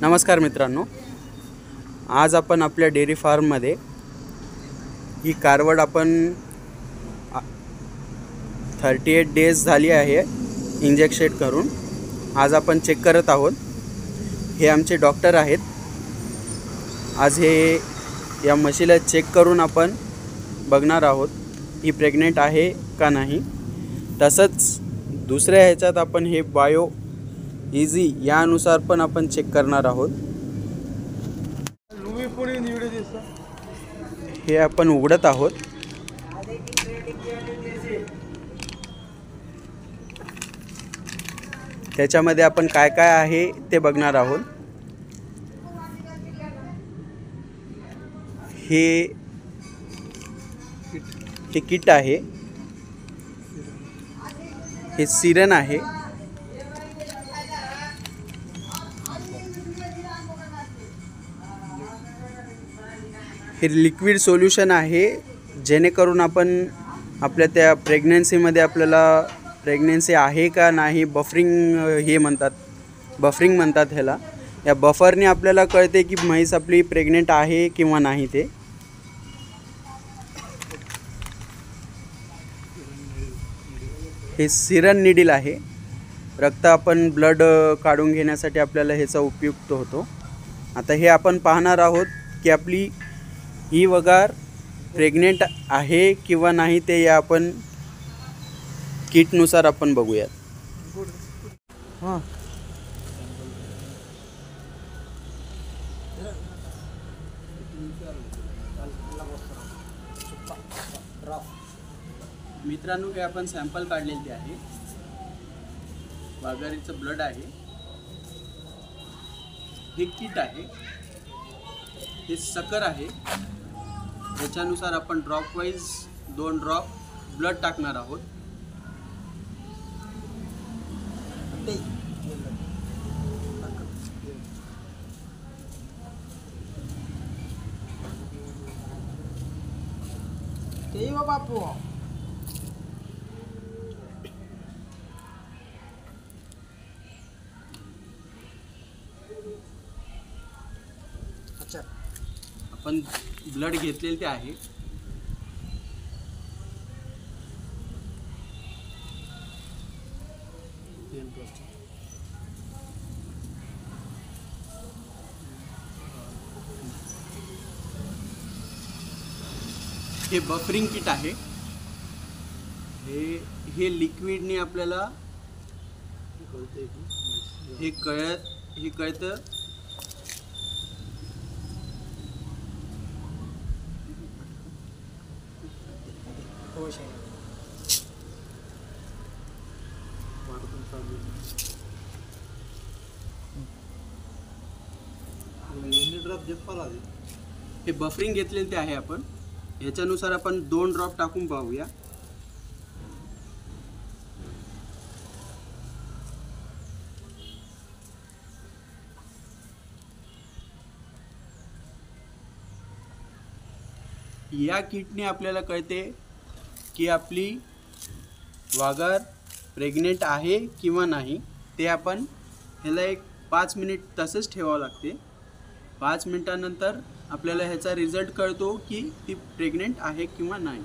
नमस्कार मित्रांनो, आज आपण आपल्या डेअरी फार्ममध्ये ही कारवड आपण 38 डेज झाली आहे इंजेक्शन करून आज आपण चेक करत आहोत। हे आमचे डॉक्टर आहेत। आज हे या म्हशीला चेक करून आपण बघणार आहोत ही प्रेग्नेंट आहे का नाही। तसंच दुसऱ्या ह्याच्यात आपण हे बायो इजी यानुसार पण आपण चेक करणार आहोत। हे आपण उघडत आहोत। त्याच्यामध्ये आपण काय काय आहे ते बघणार आहोत। हे किट आहे, हे सिरन आहे, हे लिक्विड सोल्यूशन आहे, जेणेकरून आपण आपल्या त्या प्रेग्नन्सीमध्ये आपल्याला प्रेग्नन्सी आहे का नाही बफरिंग म्हणतात ह्याला। या बफरने आपल्याला कळते की म्हैस आपली प्रेग्नेंट आहे किंवा नाही ते। हे सिरन निडल आहे, रक्त आपण ब्लड काढून घेण्यासाठी आपल्याला ह्याचा उपयुक्त होतो। आता हे आपण पाहणार आहोत की आपली ही वगार प्रेग्नेंट आहे किंवा नाही ते या आपण किटनुसार आपण बघूयात। हां, मित्रांनो, हे आपण सॅम्पल काढलेले आहे। वाघारीचं ब्लड आहे, हे किट आहे, हे सकर आहे। याच्यानुसार आपण ड्रॉप वाइज 2 ड्रॉप ब्लड टाकणार आहोत। बापू अच्छा, आपण ब्लड घेतलेले ते आहे। हे बफरिंग किट आहे। हे लिक्विडने आपल्याला हे कळतं हे बफरिंग घेतलेले ते आहे आपण। याच्यानुसार आपण 2 ड्रॉप टाकून पाहूया। या किटने आपल्याला कळते की आपली वाघार प्रेग्नेंट आहे किंवा नाही ते। आपण ह्याला एक 5 मिनिट तसंच ठेवावं लागते। 5 मिनिटानंतर आपल्याला ह्याचा रिझल्ट कळतो की ती प्रेग्नेंट आहे किंवा नाही।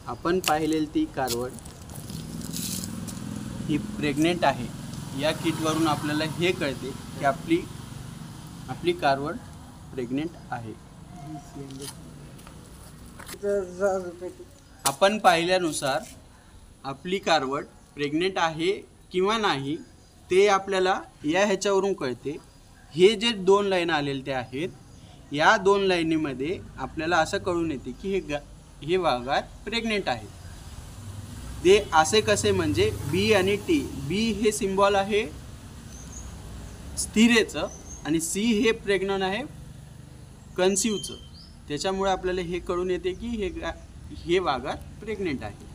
आपण पाहिलेली ती कारवड ही प्रेग्नेंट आहे। या किटवरून आपल्याला हे कळते की आपली कारवड प्रेग्नेंट आहे। आपण पाहिल्यानुसार आपली कारवड प्रेग्नेंट आहे किंवा नाही ते आपल्याला या ह्याच्यावरून कळते। हे जे 2 लाईन आलेले ते आहेत, या 2 लाईनीमध्ये आपल्याला असं कळून येते की हे वाघार प्रेग्नेंट आहे। ते असे कसे म्हणजे बी आणि टी। बी हे सिम्बॉल आहे स्थिरेचं आणि सी हे प्रेग्नंट आहे कन्सिव्हचं। त्याच्यामुळे आपल्याला हे कळून येते की हे वाघार प्रेग्नेंट आहे।